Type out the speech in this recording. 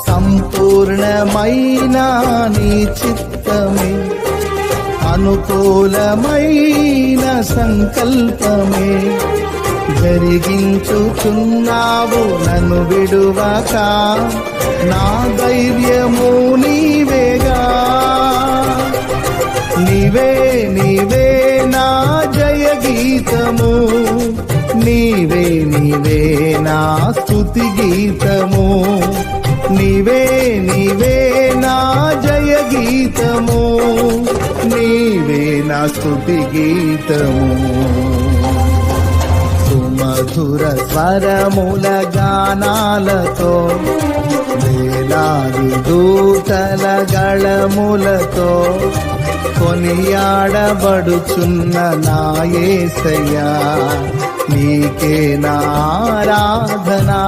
సంపూర్ణమైన నీ చిత్తమే, అనుకూలమైన సంకల్పమే జరిగించుచున్నావు నన్ను విడువక. నా ధైర్యము నీవేగా, నీవే నీవే నా జయ గీతము, నీవే నీవే నా స్తుతి గీతము, నీవే నీవే నా జయ గీతము, నీవే నా స్తుతి గీతము. సుమధుర స్వరముల గానాలతో, వేలాది దూతల గళములతో కొనియాడబడుచున్న నా యేసయ్యా, నీకే నా ఆరాధనా.